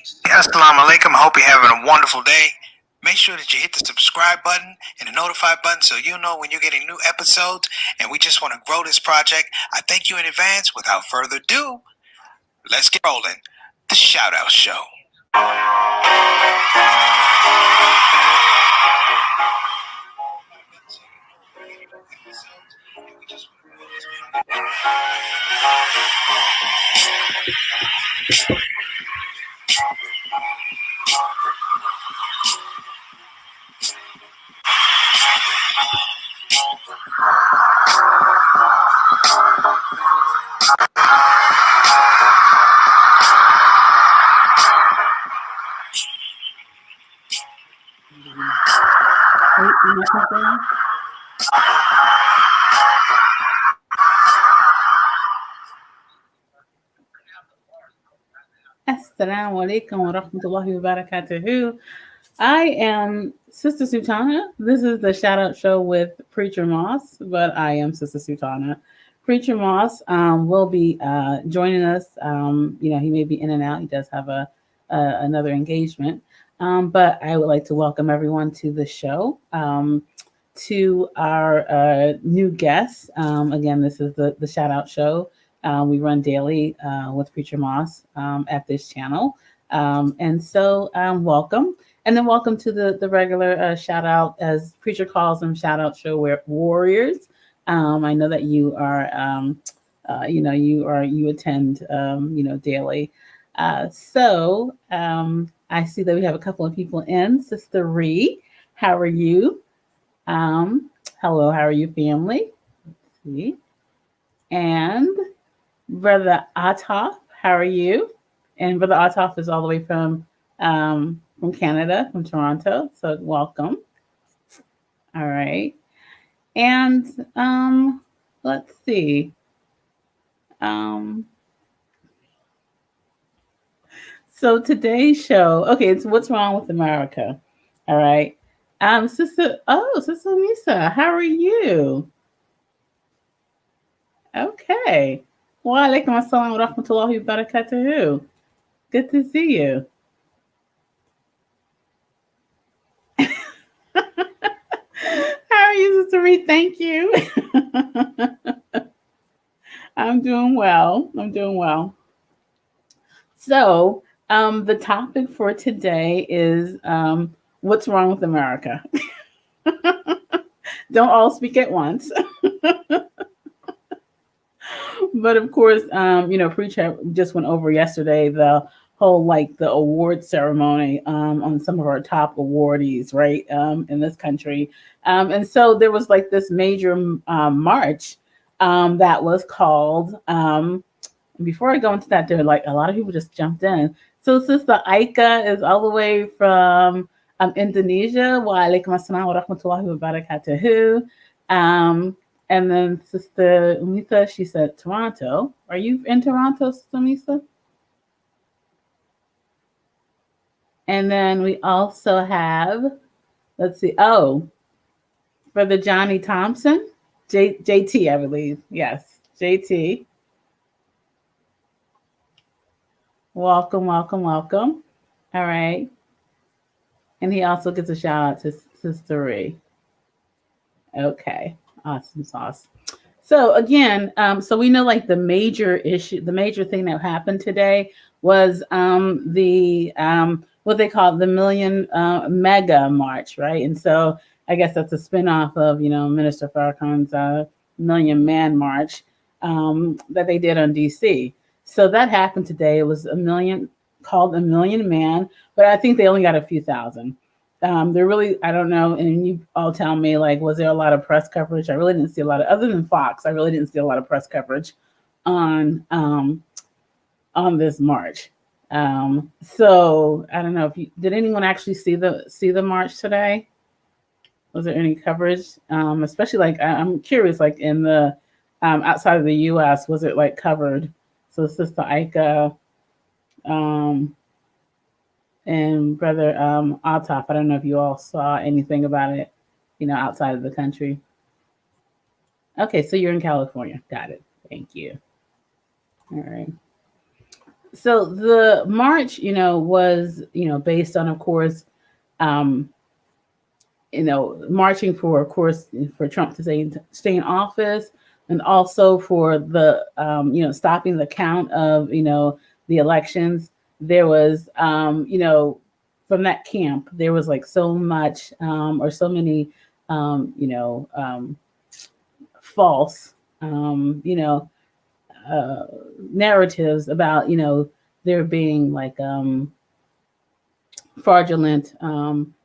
Assalamu alaikum. I hope you're having a wonderful day. Make sure that you hit the subscribe button and the notify button so you know when you're getting new episodes. And we just want to grow this project. I thank you in advance. Without further ado, let's get rolling. The Shout Out Show. Assalamu alaikum wa rahmatullahi wa barakatuhu. I am Sister Sutanah. This is the shout out show with Preacher Moss, but I am Sister Sutanah. Preacher Moss will be joining us. He may be in and out. He does have another engagement. But I would like to welcome everyone to the show. To our new guests. Again, this is the shout out show. We run daily with Preacher Moss at this channel. Welcome. And then welcome to the regular shout out, as Preacher calls them, shout out show warriors. I know that you are, you attend, daily. I see that we have a couple of people in. Sister Ree, how are you? Hello, how are you, family? Let's see. And Brother Ataf, how are you? And Brother Ataf is all the way from Canada, from Toronto. So welcome. All right. And let's see. So today's show, okay, it's What's Wrong with America. All right. Sister Misa, how are you? Okay. Wa alaikum assalam wa rahmatullahi wa barakatuhu. Good to see you. How are you, Sister Reed? Thank you. I'm doing well. So, the topic for today is what's wrong with America? Don't all speak at once. But of course, Preacher just went over yesterday the whole the award ceremony on some of our top awardees, right, in this country. And so there was this major march that was called. Before I go into that, there a lot of people just jumped in. So Sister Aika is all the way from Indonesia. Wa alaikum assalam wa rahmatullahi wa barakatuhu. And then Sister Umita, she said Toronto. Are you in Toronto, Sister Umita? And then we also have, let's see, Brother Johnny Thompson, JT, I believe. Yes, JT. Welcome. All right. And he also gets a shout out to Sister Ree. Okay. Awesome sauce. So again, so we know the major issue, the major thing that happened today was the what they call the Million Mega March, right? And so I guess that's a spinoff of Minister Farrakhan's Million Man March that they did on DC. So that happened today. It was called a Million Man, but I think they only got a few thousand. They're really, I don't know, and you all tell me, was there a lot of press coverage? I really didn't see a lot of, other than Fox, I really didn't see a lot of press coverage on this march. So I don't know if did anyone actually see the march today? Was there any coverage? Especially I'm curious, in the outside of the U.S., was it covered? So Sister Aika, and Brother Altaf, I don't know if you all saw anything about it, outside of the country. Okay, so you're in California. Got it. Thank you. All right. So the march, was, based on, of course, um, marching for, of course, for Trump to stay in office, and also for the, stopping the count of, the elections. There was, from that camp, there was like so much, or so many, false, um, you know, uh, narratives about, there being like, fraudulent,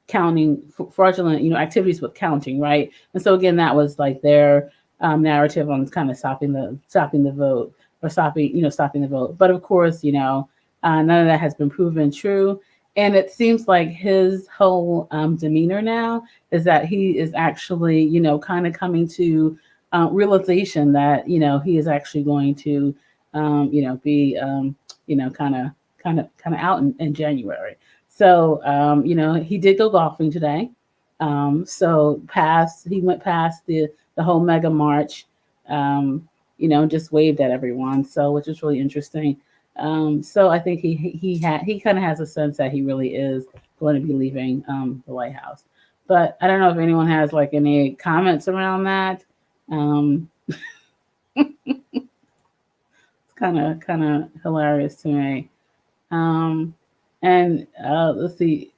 counting, fraudulent, activities with counting, right? And so again, that was like their, narrative on kind of stopping the vote, or stopping the vote. But of course, none of that has been proven true. And it seems like his whole, demeanor now is that he is actually, kind of coming to, realization that, he is actually going to, be, kind of out in January. So, he did go golfing today. He went past the whole mega march, just waved at everyone. So, which is really interesting. So I think he kind of has a sense that he really is going to be leaving, the White House. But I don't know if anyone has like any comments around that. It's kind of hilarious to me. Um, and let's see,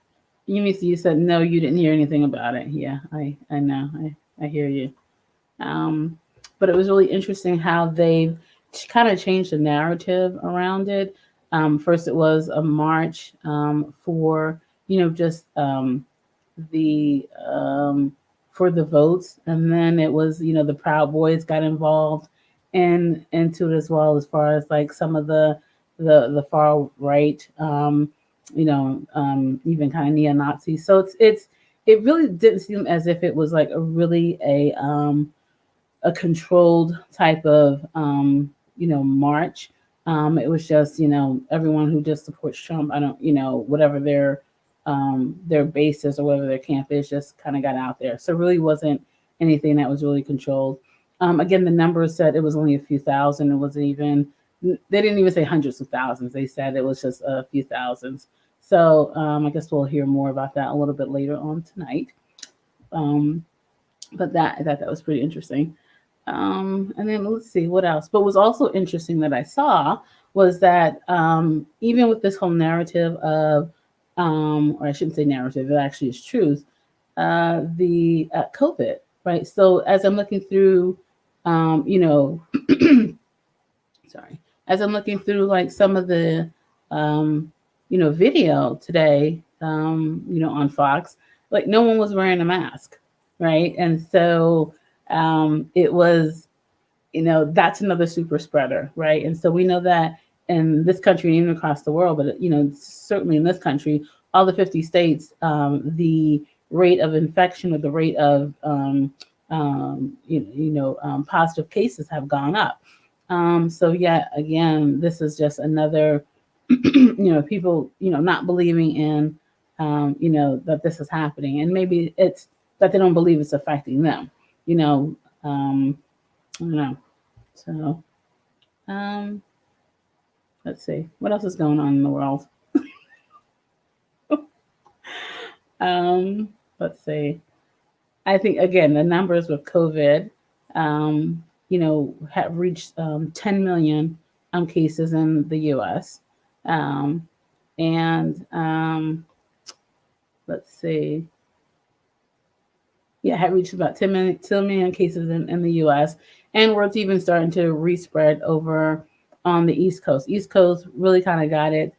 you said no, you didn't hear anything about it. Yeah, I know, I hear you. Um, but it was really interesting how they kind of changed the narrative around it. First, it was a march, for, just, the for the votes, and then it was, the Proud Boys got involved into it as well, as far as like some of the far right, even kind of neo Nazis. So it really didn't seem as if it was like a controlled type of, march. It was just, everyone who just supports Trump. I don't, whatever their basis or whatever their camp is, just kind of got out there. So it really wasn't anything that was really controlled. Again, the numbers said it was only a few thousand. It wasn't even, they didn't even say hundreds of thousands. They said it was just a few thousands. So I guess we'll hear more about that a little bit later on tonight. Um, but that was pretty interesting. And then let's see what else. But was also interesting that I saw was that, even with this whole narrative of, or I shouldn't say narrative, it actually is truth, the COVID, right? So as I'm looking through, um, you know, sorry, as I'm looking through like some of the, um, video today, on Fox, like no one was wearing a mask, right? And so, it was, that's another super spreader, right? And so we know that in this country and even across the world, but certainly in this country, all the 50 states, the rate of infection or the rate of, positive cases have gone up. So yeah, again, this is just another, people, not believing in, that this is happening, and maybe it's that they don't believe it's affecting them, you know. I don't know. So, um, let's see what else is going on in the world. Let's see. I think again the numbers with COVID, have reached, 10 million, cases in the U.S. Um, and let's see, yeah, had reached about 10 million cases in the U.S. And where it's even starting to respread over on the East Coast. East Coast really kind of got it.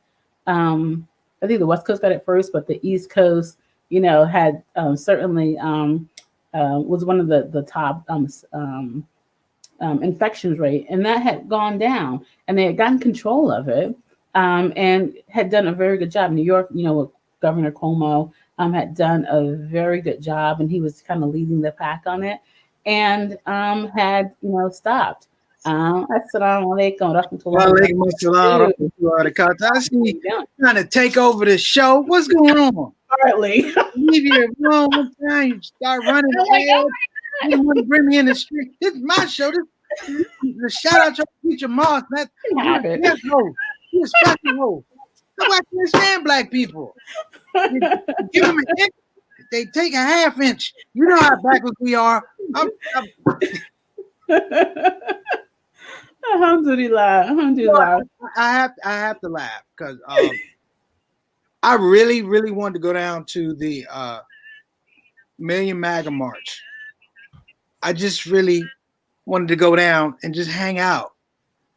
I think the West Coast got it first, but the East Coast, had, certainly, was one of the top, infections rate, and that had gone down, and they had gotten control of it, and had done a very good job. New York, with Governor Cuomo, had done a very good job, and he was kind of leading the pack on it, and had stopped. Assalamu alaikum Wa warahmatullahi alaikum assalam wabarakatuh. wa rahmatullahi. I see How you you doing? trying to take over the show. What's going on? Partly. Leave you alone one time. You start running I'm like, ads. You don't want to bring me in the street. This is my show. This the shout out to Teacher Moss. That oh, you're a have it. guest host. You're a special host. Nobody can stand black people. You give them an inch, they take a half inch. You know how backwards we are. I'm Alhamdulillah. Alhamdulillah. I have to laugh because I really, really wanted to go down to the Million MAGA March. I just really wanted to go down and just hang out.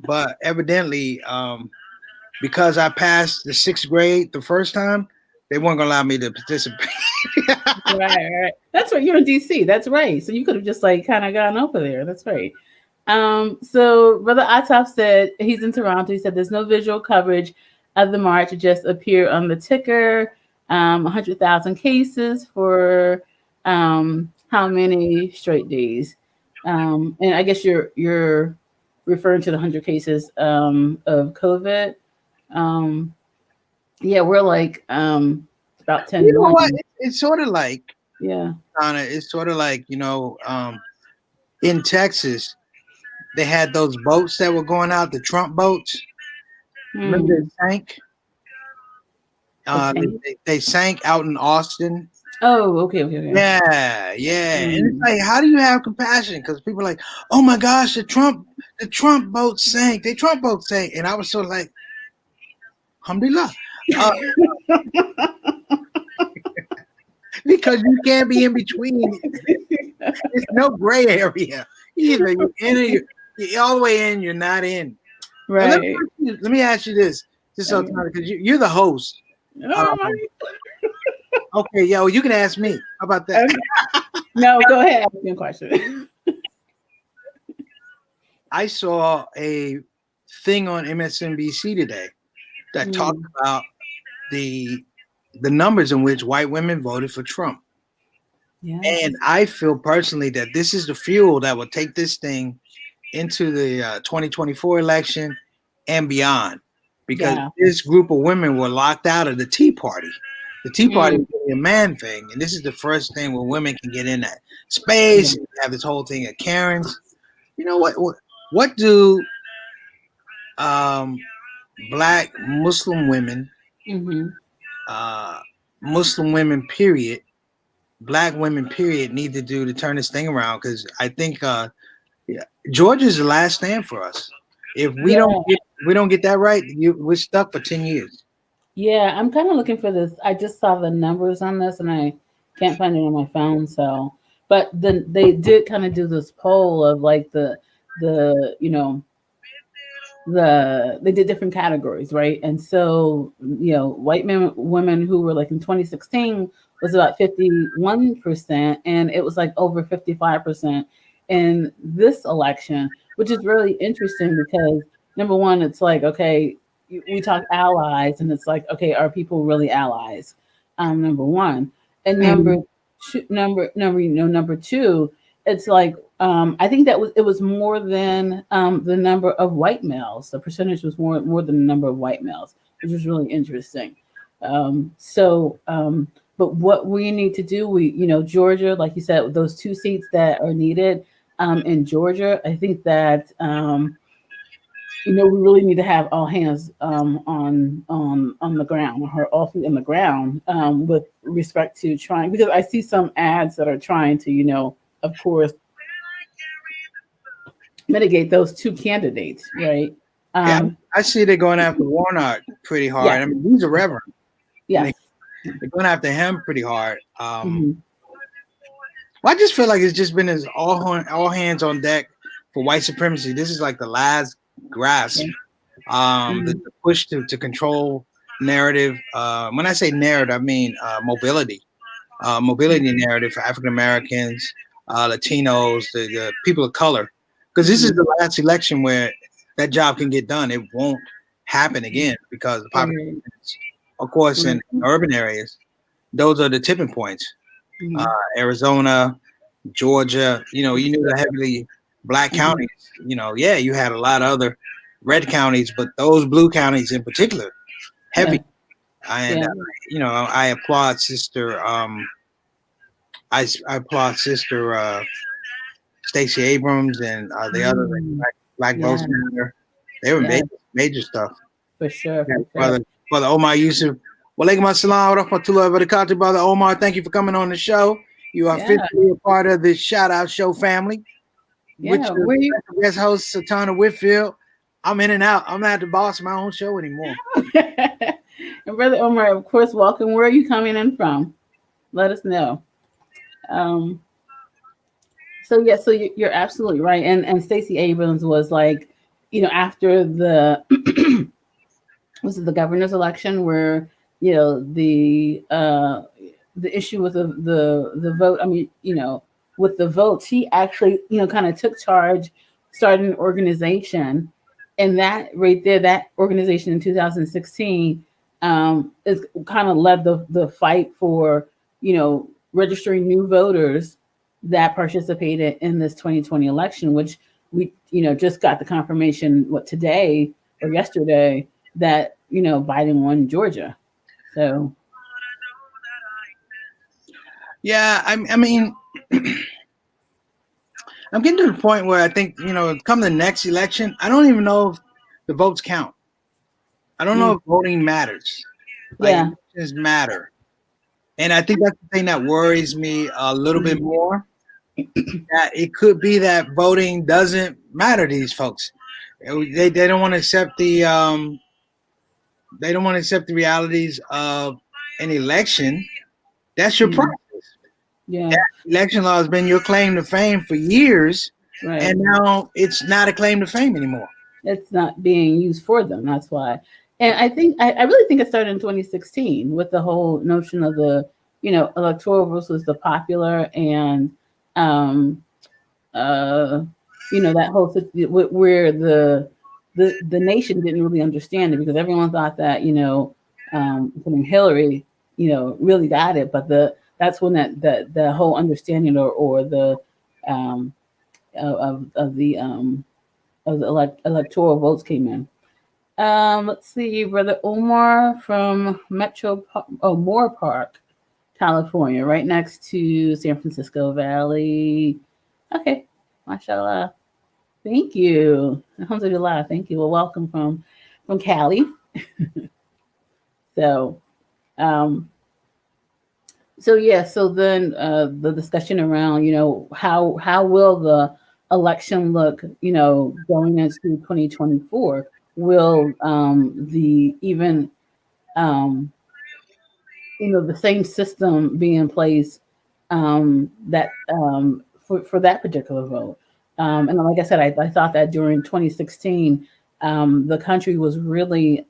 But evidently, because I passed the 6th grade the first time, they weren't gonna allow me to participate. Right. That's right. You're in DC. That's right. So you could have just like kind of gone over there. That's right. So Brother Ataf said he's in Toronto. He said there's no visual coverage of the march. It just appeared on the ticker. 100,000 cases for how many straight days? And I guess you're referring to the 100 cases of COVID. Yeah, we're like about 10 You know million. what? It's sort of like, Yeah. Donna, it's sort of like, in Texas, they had those boats that were going out, the Trump boats. Remember Mhm. they sank? The They, tank? they sank out in Austin. Oh, okay. Yeah. And it's like, how do you have compassion? Because people are like, oh my gosh, the Trump boat sank. The Trump boat sank. And I was sort of like, alhamdulillah. Uh, because you can't be in between. There's no gray area. Either you're in or you're all the way in, you're not in. Now, Right. let me ask you this, just so because you're the host. Oh, Okay, yo, you can ask me. How about that? no, go ahead. Ask me a question. I saw a thing on MSNBC today that talked about the numbers in which white women voted for Trump. Yeah. And I feel personally that this is the fuel that will take this thing into the 2024 election and beyond, because this group of women were locked out of the Tea Party. The Tea Party is really a man thing, and this is the first thing where women can get in that space. You have this whole thing of Karens. You know what? What do black Muslim women, Muslim women, period, black women, period, need to do to turn this thing around? Because I think Georgia's the last stand for us. If we don't get that right, we're stuck for 10 years. Yeah, I'm kind of looking for this. I just saw the numbers on this, and I can't find it on my phone. So, but then they did kind of do this poll of like the they did different categories, right? And so white women who were like in 2016 was about 51%, and it was like over 55% in this election, which is really interesting because number one, it's like, okay, we talk allies, and it's like, okay, are people really allies? Number one, and number two, it's like I think that it was more than the number of white males. The percentage was more than the number of white males, which was really interesting. But what we need to do, Georgia, like you said, those 2 seats that are needed in Georgia, I think that we really need to have all hands on the ground, or all feet on the ground, with respect to trying, because I see some ads that are trying to, of course, mitigate those 2 candidates, right? I see they're going after Warnock pretty hard. Yeah. I mean, he's a reverend. Yes. They're going after him pretty hard. Well, I just feel like it's just been all hands on deck for white supremacy. This is like the last grasp, the push to control narrative. When I say narrative, I mean mobility narrative for African Americans, Latinos, the people of color. Because this is the last election where that job can get done. It won't happen again because the population, of course, in urban areas, those are the tipping points. Arizona, Georgia, you knew the heavily black counties. You had a lot of other red counties, but those blue counties in particular, heavy. And I applaud Sister. I applaud Sister Stacey Abrams and the other Black Votes Matter. They were major stuff. For sure. For Brother Omar Yusuf. Walaikum assalam wa rahmatullahi wa barakatuh, Brother Omar. Thank you for coming on the show. You are officially a part of the Shout Out Show family. With your guest host, Sutanah Whitfield. I'm in and out. I'm not the boss of my own show anymore. And Brother Omar, of course, welcome. Where are you coming in from? Let us know. So you're absolutely right. And Stacey Abrams was like, after the was it the governor's election where the issue with the vote. I mean, with the vote, she actually kind of took charge, started an organization, and that right there, that organization in 2016 is kind of led the fight for registering new voters that participated in this 2020 election, which we just got the confirmation today or yesterday that Biden won Georgia. So yeah, I mean I'm getting to the point where I think come the next election, I don't even know if the votes count. I don't know if voting matters. Elections matter. And I think that's the thing that worries me a little bit more. That it could be that voting doesn't matter to these folks. They don't want to accept the realities of an election. That's your process. Yeah. That election law has been your claim to fame for years, and now it's not a claim to fame anymore. It's not being used for them. That's why. And I think I really think it started in 2016 with the whole notion of the electoral versus the popular, and that whole where the nation didn't really understand it because everyone thought that Hillary really got it, but that's when the whole understanding or the of the electoral votes came in. Let's see, Brother Omar from Moore Park, California, right next to San Francisco Valley. Okay, mashallah. Thank you. Alhamdulillah. Thank you. Well, welcome from Cali. So then the discussion around, how will the election look, going into 2024? Will the same system be in place that for that particular vote? And like I said, I thought that during 2016, the country was really,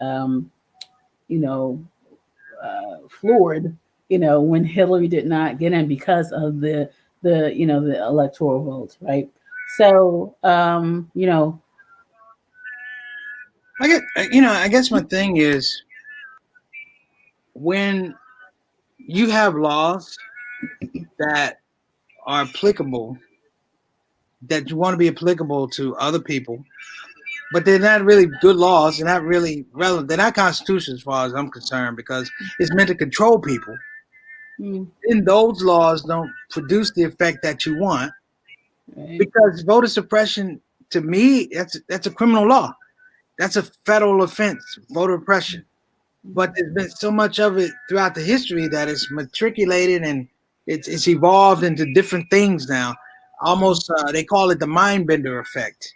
floored, when Hillary did not get in because of the electoral votes, right? So, I guess my thing is when you have laws that are applicable, that you want to be applicable to other people, but they're not really good laws. They're not really relevant. They're not constitutional as far as I'm concerned because it's meant to control people. Then those laws don't produce the effect that you want because voter suppression, to me, that's a criminal law. That's a federal offense, voter oppression. But there's been so much of it throughout the history that it's matriculated and it's evolved into different things now. Almost, they call it the mind bender effect.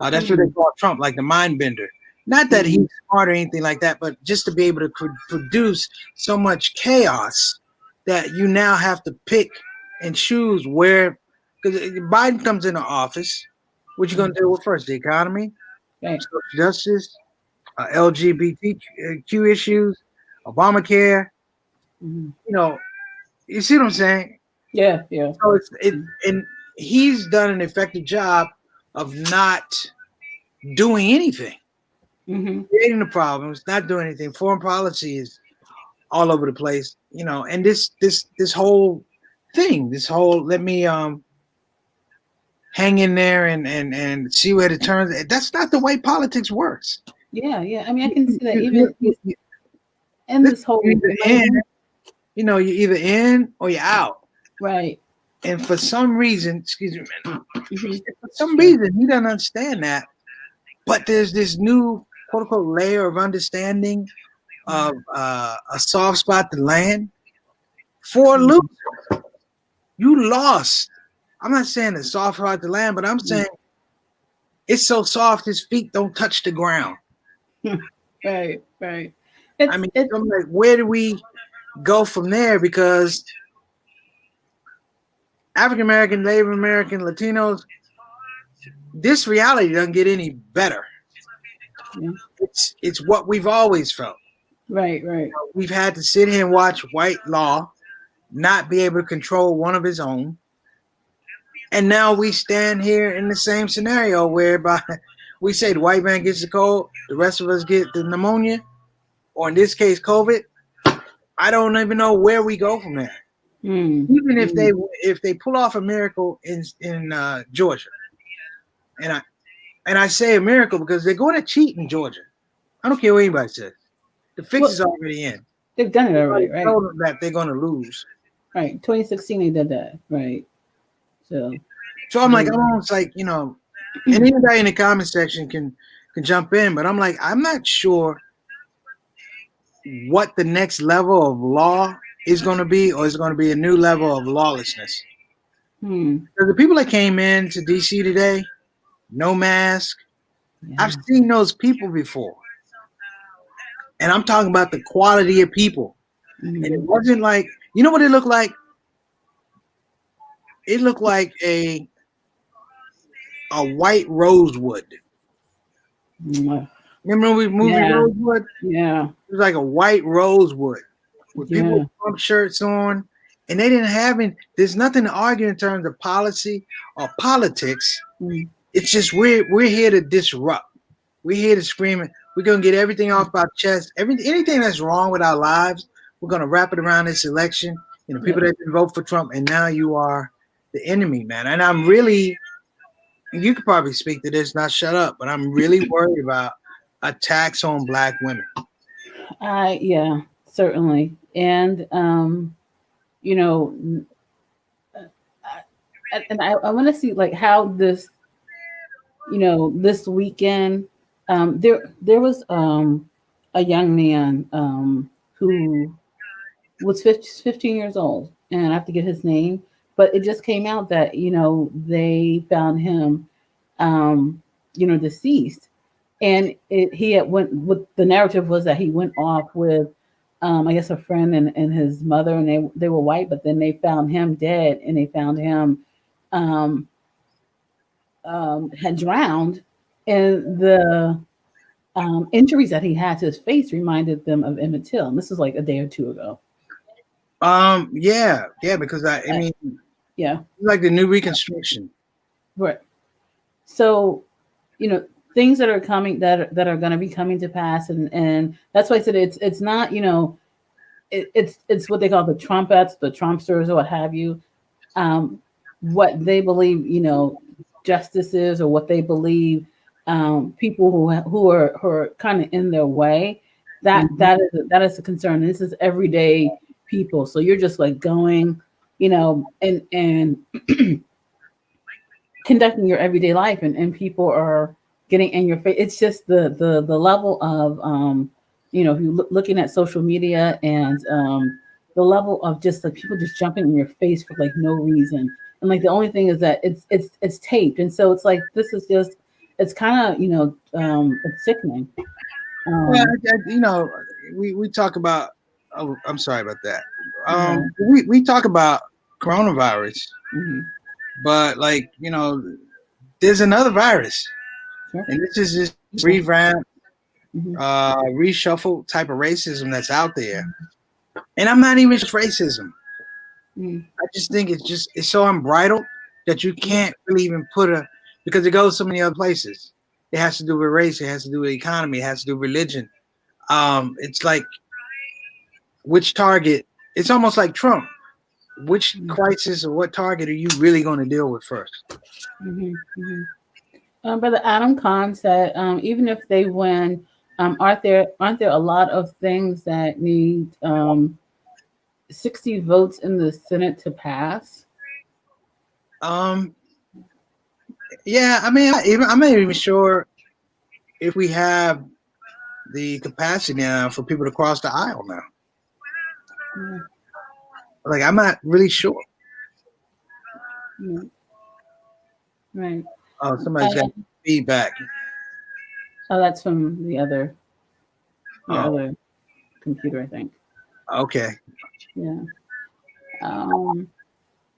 That's what they call Trump, like the mind bender. Not that he's smart or anything like that, but just to be able to produce so much chaos that you now have to pick and choose where. Because Biden comes into office, what you going to deal with first? The economy, social justice, LGBTQ issues, Obamacare. You see what I'm saying? Yeah. So and he's done an effective job of not doing anything, creating the problems, not doing anything. Foreign policy is all over the place, and this whole thing, let me hang in there and see where it turns. That's not the way politics works. Yeah. I mean, I can see that even in this whole you're either in or you're out. Right. And for some reason, excuse me, man, for some reason he doesn't understand that. But there's this new quote unquote layer of understanding of a soft spot to land for a loser. You lost. I'm not saying it's soft spot to land, but I'm saying it's so soft his feet don't touch the ground. Right. I mean, I'm like, where do we go from there? Because African American, Native American, Latinos, this reality doesn't get any better. Yeah. It's what we've always felt. Right. We've had to sit here and watch white law not be able to control one of his own. And now we stand here in the same scenario whereby we say the white man gets the cold, the rest of us get the pneumonia, or in this case, COVID. I don't even know where we go from there. Even if they pull off a miracle in Georgia, and I say a miracle because they're going to cheat in Georgia. I don't care what anybody says. The fix is already in. They've done it already, right? Told them that they're going to lose. Right. 2016 they did that, right? So I'm like, I'm almost like, and anybody in the comment section can jump in, but I'm like, I'm not sure what the next level of law is going to be, or is it going to be a new level of lawlessness? The people that came into DC today, no mask, I've seen those people before. And I'm talking about the quality of people. And it wasn't like, you know what it looked like? It looked like a white rosewood. Remember we movie Rosewood? Yeah. It was like a white rosewood with people with Trump shirts on. And they didn't have any, there's nothing to argue in terms of policy or politics. It's just we're here to disrupt. We're here to scream it. We're gonna get everything off our chest. Anything that's wrong with our lives, we're gonna wrap it around this election. And the people that didn't vote for Trump, and now you are the enemy, man. And I'm really, you could probably speak to this, not shut up, but I'm really worried about attacks on Black women. Yeah, certainly. And I want to see like how this, this weekend, there was a young man who was 15 years old, and I have to get his name, but it just came out that they found him deceased, and he had went with the narrative was that he went off with I guess a friend and his mother, and they were white, but then they found him dead, and they found him had drowned, and the injuries that he had to his face reminded them of Emmett Till, and this was like a day or two ago. Yeah, because I mean, yeah, like the new Reconstruction, right? So, things that are coming that are going to be coming to pass, and that's why I said it's not it's what they call the Trumpettes, the Trumpsters, or what have you, what they believe justice is, or what they believe people who are kind of in their way, that is a concern. This is everyday people, so you're just like going, and conducting your everyday life, and people are getting in your face. It's just the level of if you're looking at social media, and the level of just like people just jumping in your face for like no reason, and like the only thing is that it's taped, and so it's like this is just, it's kind of it's sickening. We talk about, oh, I'm sorry about that. We talk about coronavirus, but like there's another virus, and this is just revamped, reshuffled type of racism that's out there. And I'm not even just racism. I just think it's so unbridled that you can't really even because it goes so many other places. It has to do with race. It has to do with economy. It has to do with religion. It's like which target. It's almost like Trump. Which crisis or what target are you really going to deal with first? Brother Adam Kahn said, even if they win, aren't there a lot of things that need 60 votes in the Senate to pass? Yeah, I mean, I'm not even sure if we have the capacity now for people to cross the aisle now. Yeah. Like, I'm not really sure. Yeah. Right. Oh, somebody's got feedback. Oh, that's from your Oh, other computer, I think. okay. Yeah.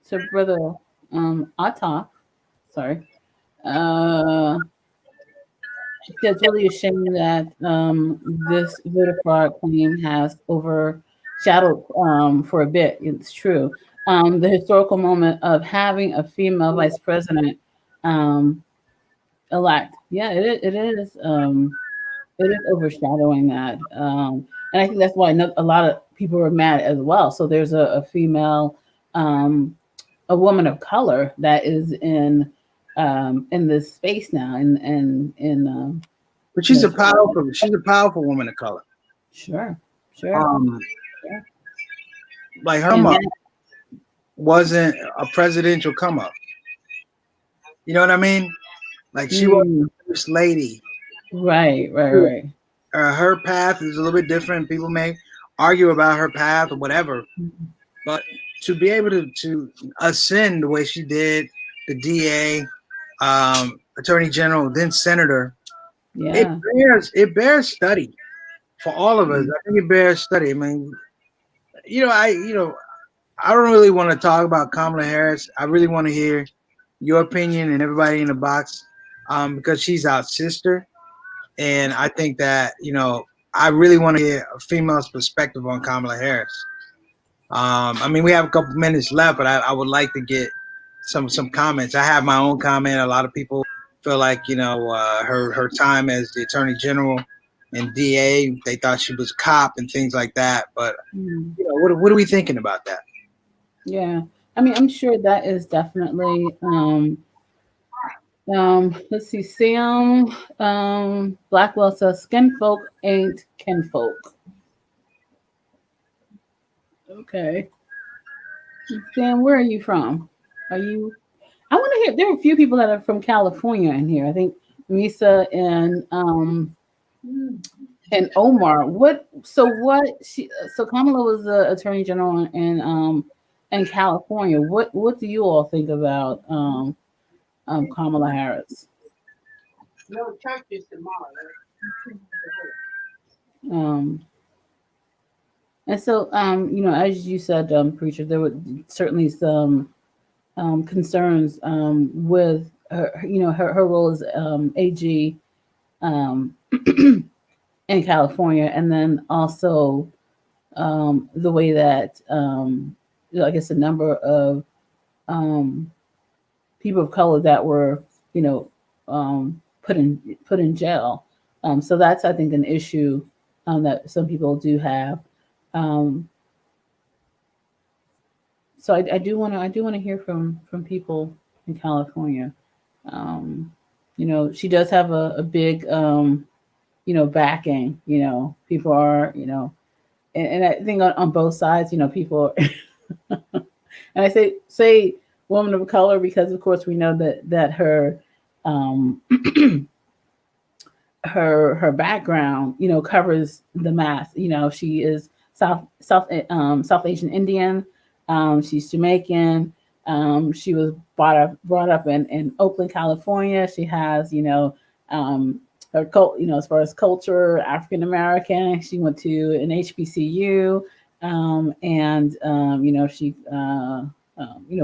So brother, Atta, sorry, uh, it's really a shame that this voter fraud claim has overshadowed for a bit. It's true. The historical moment of having a female vice president um, elect. Yeah, it is overshadowing that, and I think that's why a lot of people are mad as well. So there's a female, um, a woman of color that is in this space now, in But you know, so- she's a powerful woman of color. sure, sure, Um, sure. like her And mom that, wasn't a presidential come up. You know what I mean? Like, she was mm, first lady. right, right, right. Her path is a little bit different. People may argue about her path or whatever, but to be able to ascend the way she did, the DA, Attorney General, then Senator, Yeah, it bears study for all of us. mm, I think it bears study. I mean, I don't really want to talk about Kamala Harris. I really want to hear your opinion and everybody in the box, because she's our sister, and I think that I really want to hear a female's perspective on Kamala Harris. I mean, we have a couple minutes left, but I would like to get some comments. I have my own comment. A lot of people feel like her time as the Attorney General and DA, they thought she was a cop and things like that. But mm, what are we thinking about that? yeah. I mean, I'm sure that is definitely. Let's see. Sam Blackwell says skin folk ain't kinfolk. Okay. Sam, where are you from? Are you I want to hear there are a few people that are from California in here. I think Misa and Omar. So Kamala was the attorney general in California. What do you all think about Kamala Harris? No church is tomorrow. Um, and so, as you said, preacher, there were certainly some concerns with her, her role as AG um, in California, and then also the way that I guess a number of um, people of color that were, put in jail. So that's I think an issue that some people do have. Um, so I do want to hear from people in California. Um, she does have a big backing. People are and I think on both sides, people and I say woman of color because of course we know that her um her background, covers the mass. She is South Asian Indian. She's Jamaican. She was brought up in Oakland, California. She has, her cult, as far as culture, African American. She went to an HBCU, and she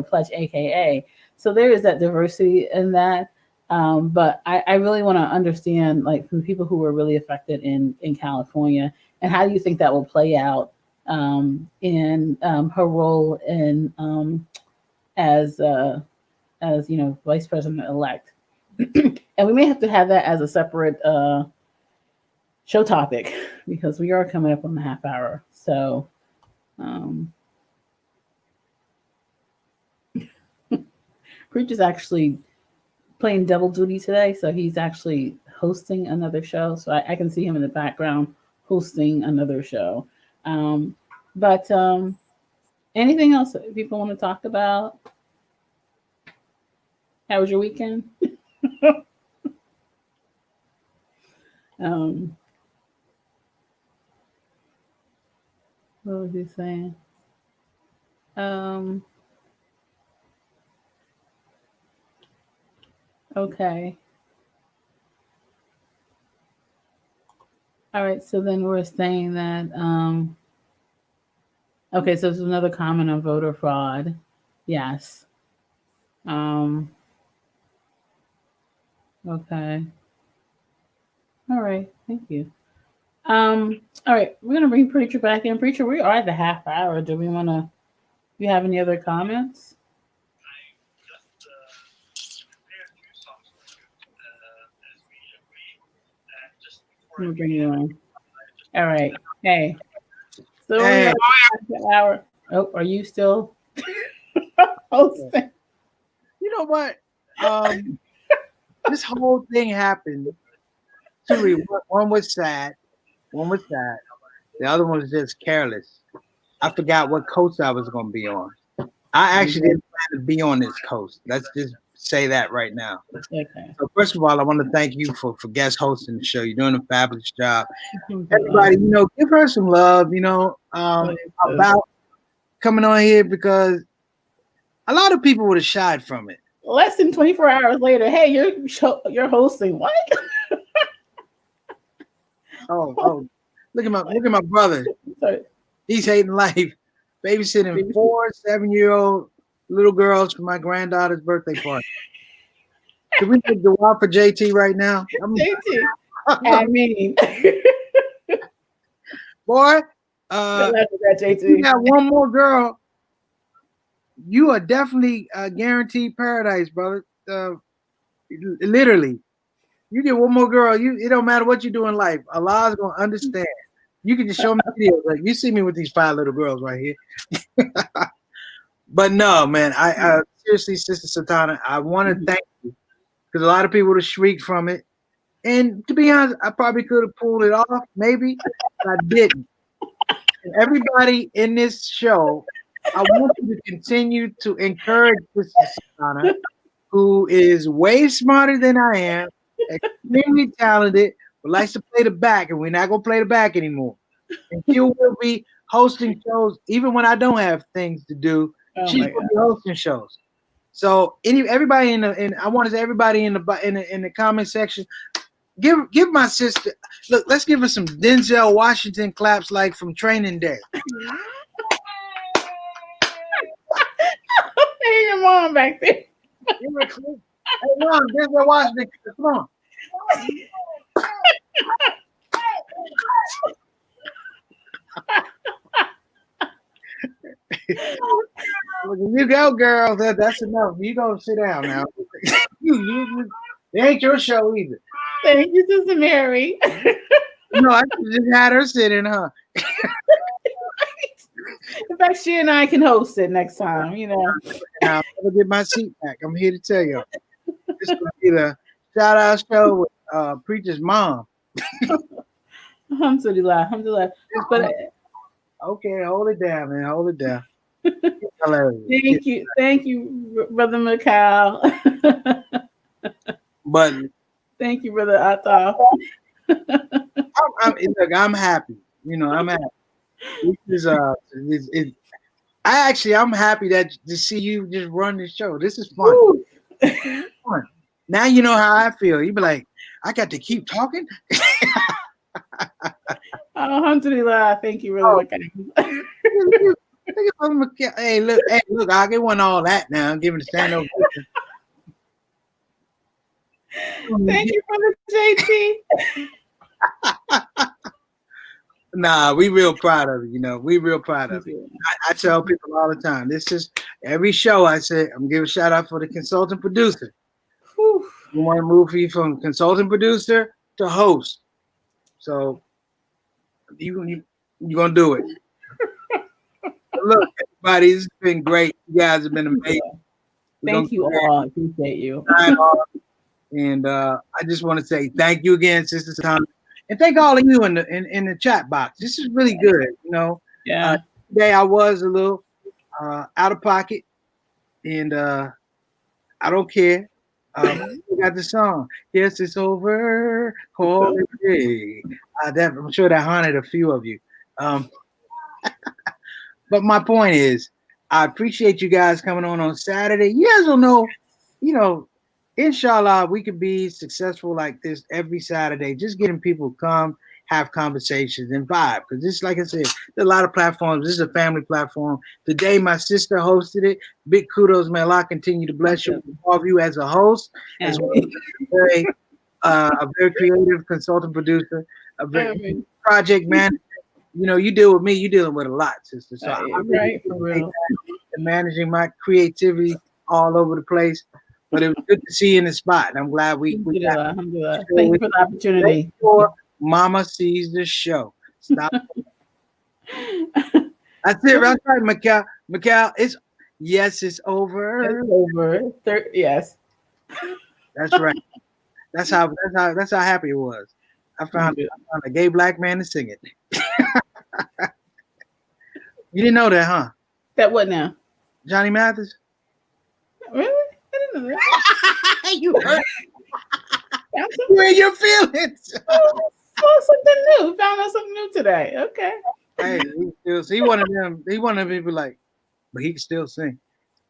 pledged AKA. So there is that diversity in that. But I really want to understand, like, from people who were really affected in California, and how do you think that will play out in her role in as vice president elect? And we may have to have that as a separate show topic because we are coming up on the half hour. So. Um, Preacher's actually playing double duty today, so he's actually hosting another show. So I can see him in the background hosting another show. Um, but anything else that people want to talk about? How was your weekend? um, What was he saying? Um. Okay. All right. So then we're saying that. Okay. So there's another comment on voter fraud. Yes. Um. Okay. All right. Thank you. All right. We're gonna bring preacher back in. Preacher, we are at the half hour. Do we want to? Do you have any other comments? Let me bring you in. All right. Hey. So we are Hey, at the hour. Oh, are you still hosting? you know what? This whole thing happened. Two reasons. One was sad. One was sad. The other one was just careless. I forgot what coast I was going to be on. I actually didn't plan to be on this coast. Let's just say that right now. Okay. So first of all, I want to thank you for guest hosting the show. You're doing a fabulous job. Thank you. Everybody, give her some love. About coming on here because a lot of people would have shied from it. Less than 24 hours later, hey, you're hosting. What? Oh, look at my brother. Sorry. He's hating life, babysitting 4 7-year-old little girls for my granddaughter's birthday party. Can we make the wild for JT right now? JT. I mean, boy, JT. you got one more girl. You are definitely guaranteed paradise, brother. Literally, you get one more girl. It don't matter what you do in life. Allah's gonna understand. You can just show me videos. Like you see me with these 5 little girls right here. But no, man. I seriously, Sister Sutanah, I want to thank you because a lot of people would have shrieked from it. And to be honest, I probably could have pulled it off, maybe, but I didn't. And everybody in this show, I want you to continue to encourage Sister Sutanah, who is way smarter than I am, extremely talented, but likes to play the back, and we're not gonna play the back anymore. And she will be hosting shows even when I don't have things to do. She's gonna be hosting shows. So everybody I want to say everybody in the comment section, give my sister look. Let's give her some Denzel Washington claps like from Training Day. Hey, your mom back there. Hey, Mom, Denzel Washington, come on. You go, girl. That's enough. You go sit down now. It ain't your show either. Thank you, Sister Mary. No, I just had her sitting, huh? In fact, she and I can host it next time, Now, I'm gonna get my seat back. I'm here to tell you. This will be the shout out show with Preacher's mom. Alhamdulillah. But okay, hold it down, man. Hold it down. Thank you, Brother Mikhail. But thank you, Brother Ataf. I'm happy. I'm happy. This is I'm happy to see you just run the show. This is fun. Fun. Now you know how I feel. You be like, I got to keep talking. Alhamdulillah. Thank you, Brother Mikhail. Hey, look, I get one all that now. I'm giving the stand over. Thank you, Brother JT. Nah, we real proud of it. We real proud of it. I tell people all the time. This is every show I say, I'm gonna give a shout out for the consultant producer. Whew. You want to move you from consultant producer to host. So you're gonna do it. Look, everybody, this has been great. You guys have been amazing. Thank you all. I appreciate you. And I just want to say thank you again, Sister Sutanah. And thank all of you in the chat box. This is really good, Yeah. Today I was a little out of pocket, and I don't care. We got the song. Yes, it's over. Call it day. I'm sure that haunted a few of you. But my point is, I appreciate you guys coming on Saturday. You guys don't know, inshallah, we could be successful like this every Saturday, just getting people to come, have conversations, and vibe. Because this, like I said, there's a lot of platforms. This is a family platform. Today, my sister hosted it. Big kudos, man. Allah continue to bless you, all of you as a host, as well as a very creative consultant producer, a very project manager. You deal with me, you're dealing with a lot, sister. So I really for real. managing my creativity all over the place. But it was good to see you in the spot. And I'm glad we got Thank you for the opportunity. Mama sees the show. Stop. That's it. That's right, Mikhail. Mikhail, it's over. It's over. Yes. That's right. That's how happy it was. I found a gay black man to sing it. You didn't know that, huh? That what now? Johnny Mathis? Really? I didn't know that. You hurt. Where your feelings? Something new. Found out something new today. Okay. Hey, he one of them. He one of them people like, but he can still sing.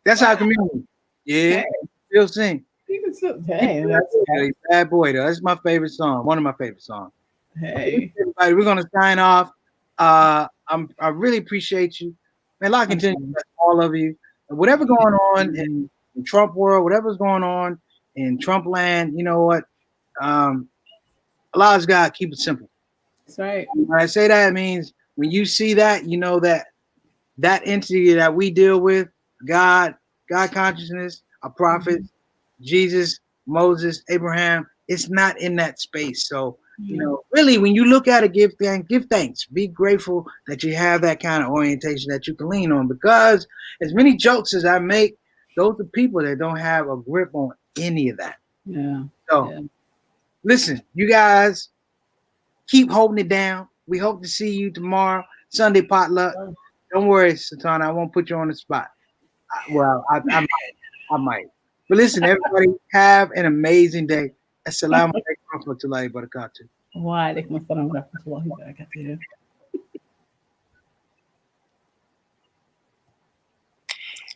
That's our community. Yeah, still sing. He can still. Hey, bad boy though. That's my favorite song. One of my favorite songs. Hey, everybody, we're gonna sign off. I really appreciate you. Man, Allah continue to bless all of you. And whatever going on in Trump world, whatever's going on in Trump land, you know what? Allah's God, keep it simple. That's right. When I say that, it means when you see that, you know that entity that we deal with, God consciousness, a prophet, Jesus, Moses, Abraham, it's not in that space. So, really, when you look at it, give thanks. Be grateful that you have that kind of orientation that you can lean on. Because as many jokes as I make, those are people that don't have a grip on any of that. Yeah. So, listen, you guys, keep holding it down. We hope to see you tomorrow, Sunday potluck. Don't worry, Sutanah, I won't put you on the spot. Well, I might. But listen, everybody, have an amazing day. Assalamu alaikum wa rahmatullahi wa barakatuh. Wa alaikum assalam wa rahmatullahi wa barakatuh.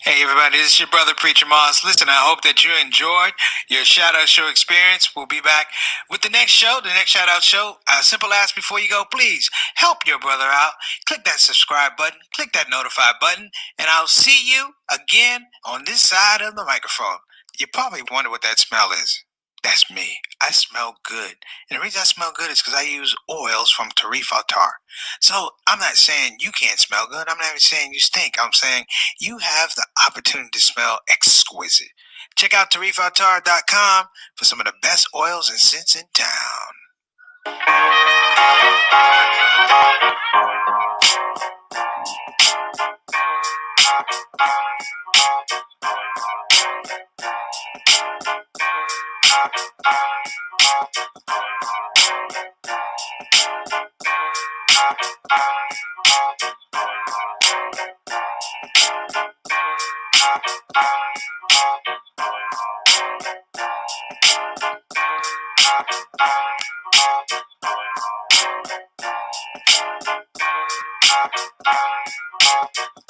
Hey everybody, this is your brother Preacher Moss. Listen, I hope that you enjoyed your shout out show experience. We'll be back with the next show, the next shout out show. A simple ask before you go, please help your brother out. Click that subscribe button, click that notify button, and I'll see you again on this side of the microphone. You probably wonder what that smell is. That's me. I smell good. And the reason I smell good is because I use oils from Tarifa Tar. So I'm not saying you can't smell good. I'm not even saying you stink. I'm saying you have the opportunity to smell exquisite. Check out tarifatar.com for some of the best oils and scents in town.